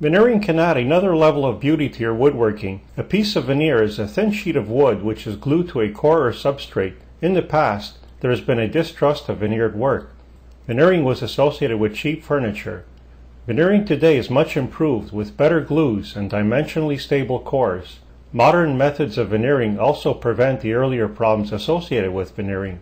Veneering can add another level of beauty to your woodworking. A piece of veneer is a thin sheet of wood which is glued to a core or substrate. In the past, there has been a distrust of veneered work. Veneering was associated with cheap furniture. Veneering today is much improved with better glues and dimensionally stable cores. Modern methods of veneering also prevent the earlier problems associated with veneering.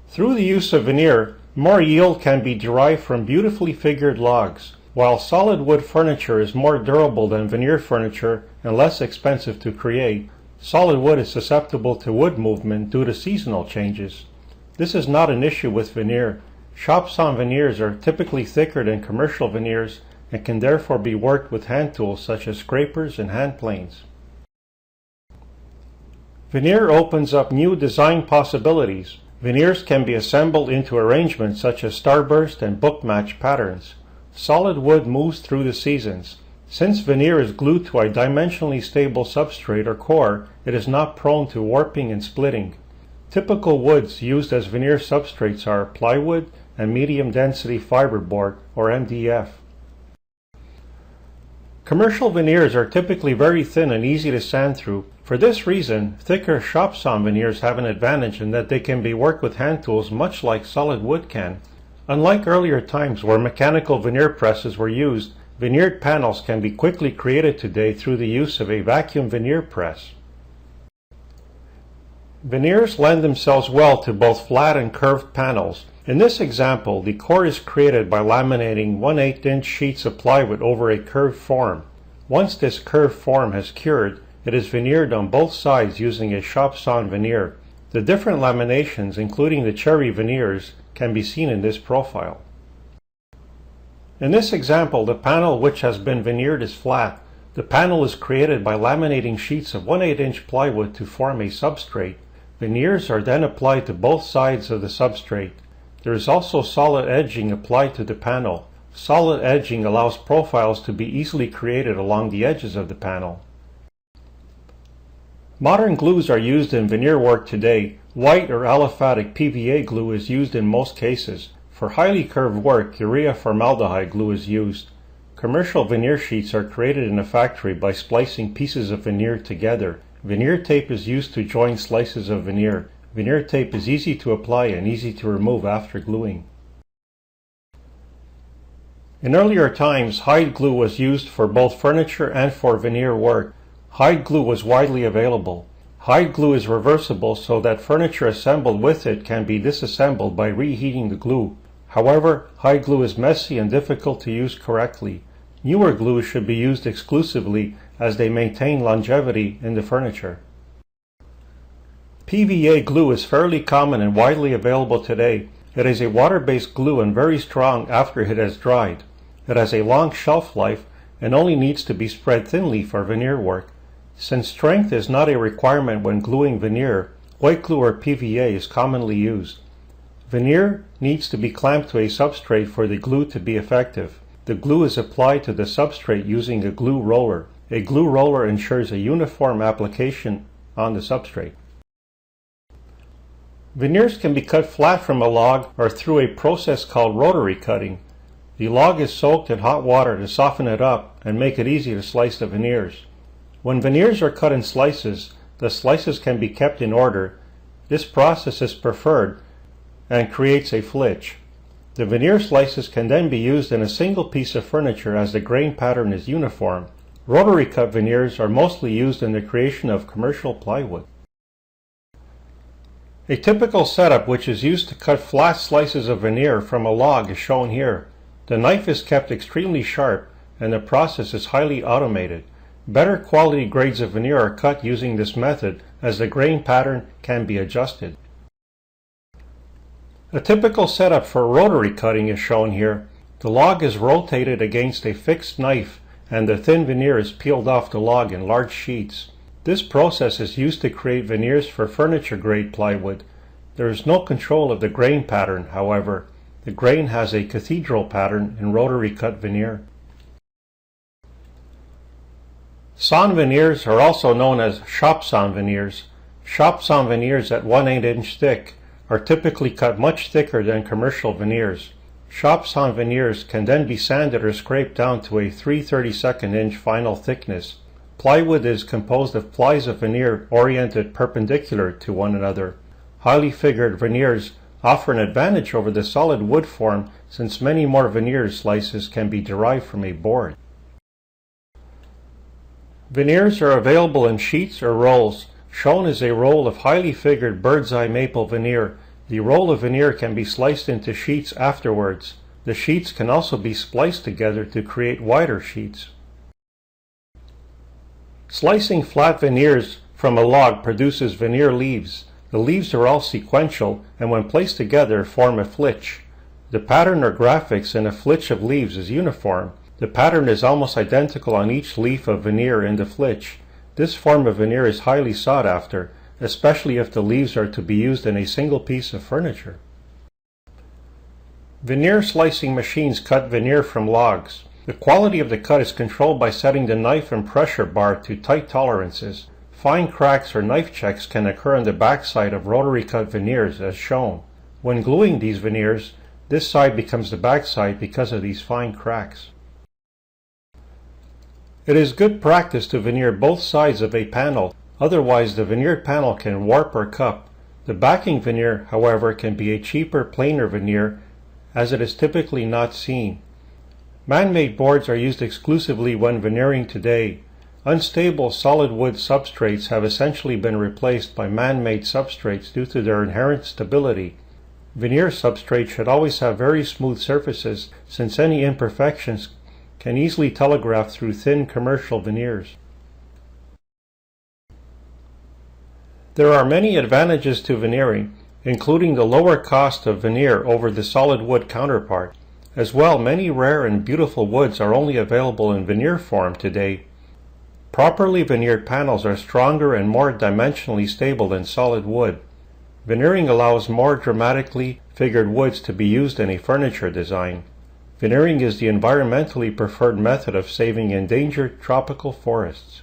Through the use of veneer, more yield can be derived from beautifully figured logs. While solid wood furniture is more durable than veneer furniture and less expensive to create, solid wood is susceptible to wood movement due to seasonal changes. This is not an issue with veneer. Shop-sawn veneers are typically thicker than commercial veneers and can therefore be worked with hand tools such as scrapers and hand planes. Veneer opens up new design possibilities. Veneers can be assembled into arrangements such as starburst and book-match patterns. Solid wood moves through the seasons. Since veneer is glued to a dimensionally stable substrate or core, it is not prone to warping and splitting. Typical woods used as veneer substrates are plywood and medium-density fiberboard, or MDF. Commercial veneers are typically very thin and easy to sand through. For this reason, thicker shop-sawn veneers have an advantage in that they can be worked with hand tools much like solid wood can. Unlike earlier times where mechanical veneer presses were used, veneered panels can be quickly created today through the use of a vacuum veneer press. Veneers lend themselves well to both flat and curved panels. In this example, the core is created by laminating 1/8" sheets of plywood over a curved form. Once this curved form has cured, it is veneered on both sides using a shop-sawn veneer. The different laminations, including the cherry veneers, can be seen in this profile. In this example, the panel which has been veneered is flat. The panel is created by laminating sheets of 1/8" plywood to form a substrate. Veneers are then applied to both sides of the substrate. There is also solid edging applied to the panel. Solid edging allows profiles to be easily created along the edges of the panel. Modern glues are used in veneer work today. White or aliphatic PVA glue is used in most cases. For highly curved work, urea formaldehyde glue is used. Commercial veneer sheets are created in a factory by splicing pieces of veneer together. Veneer tape is used to join slices of veneer. Veneer tape is easy to apply and easy to remove after gluing. In earlier times, hide glue was used for both furniture and for veneer work. Hide glue was widely available. Hide glue is reversible so that furniture assembled with it can be disassembled by reheating the glue. However, hide glue is messy and difficult to use correctly. Newer glues should be used exclusively as they maintain longevity in the furniture. PVA glue is fairly common and widely available today. It is a water-based glue and very strong after it has dried. It has a long shelf life and only needs to be spread thinly for veneer work. Since strength is not a requirement when gluing veneer, white glue or PVA is commonly used. Veneer needs to be clamped to a substrate for the glue to be effective. The glue is applied to the substrate using a glue roller. A glue roller ensures a uniform application on the substrate. Veneers can be cut flat from a log or through a process called rotary cutting. The log is soaked in hot water to soften it up and make it easy to slice the veneers. When veneers are cut in slices, the slices can be kept in order. This process is preferred and creates a flitch. The veneer slices can then be used in a single piece of furniture as the grain pattern is uniform. Rotary cut veneers are mostly used in the creation of commercial plywood. A typical setup which is used to cut flat slices of veneer from a log is shown here. The knife is kept extremely sharp and the process is highly automated. Better quality grades of veneer are cut using this method as the grain pattern can be adjusted. A typical setup for rotary cutting is shown here. The log is rotated against a fixed knife and the thin veneer is peeled off the log in large sheets. This process is used to create veneers for furniture-grade plywood. There is no control of the grain pattern, however. The grain has a cathedral pattern in rotary cut veneer. Sawn veneers are also known as shop-sawn veneers. Shop-sawn veneers at 1/8" thick are typically cut much thicker than commercial veneers. Shops on veneers can then be sanded or scraped down to a 3/32 inch final thickness. Plywood is composed of plies of veneer oriented perpendicular to one another. Highly figured veneers offer an advantage over the solid wood form since many more veneer slices can be derived from a board. Veneers are available in sheets or rolls. Shown is a roll of highly figured bird's eye maple veneer. The roll of veneer can be sliced into sheets afterwards. The sheets can also be spliced together to create wider sheets. Slicing flat veneers from a log produces veneer leaves. The leaves are all sequential and when placed together form a flitch. The pattern or graphics in a flitch of leaves is uniform. The pattern is almost identical on each leaf of veneer in the flitch. This form of veneer is highly sought after, especially if the leaves are to be used in a single piece of furniture. Veneer slicing machines cut veneer from logs. The quality of the cut is controlled by setting the knife and pressure bar to tight tolerances. Fine cracks or knife checks can occur on the backside of rotary cut veneers as shown. When gluing these veneers, this side becomes the backside because of these fine cracks. It is good practice to veneer both sides of a panel, otherwise the veneered panel can warp or cup. The backing veneer, however, can be a cheaper, plainer veneer as it is typically not seen. Man-made boards are used exclusively when veneering today. Unstable solid wood substrates have essentially been replaced by man-made substrates due to their inherent stability. Veneer substrates should always have very smooth surfaces since any imperfections can easily telegraph through thin commercial veneers. There are many advantages to veneering, including the lower cost of veneer over the solid wood counterpart. As well, many rare and beautiful woods are only available in veneer form today. Properly veneered panels are stronger and more dimensionally stable than solid wood. Veneering allows more dramatically figured woods to be used in a furniture design. Veneering is the environmentally preferred method of saving endangered tropical forests.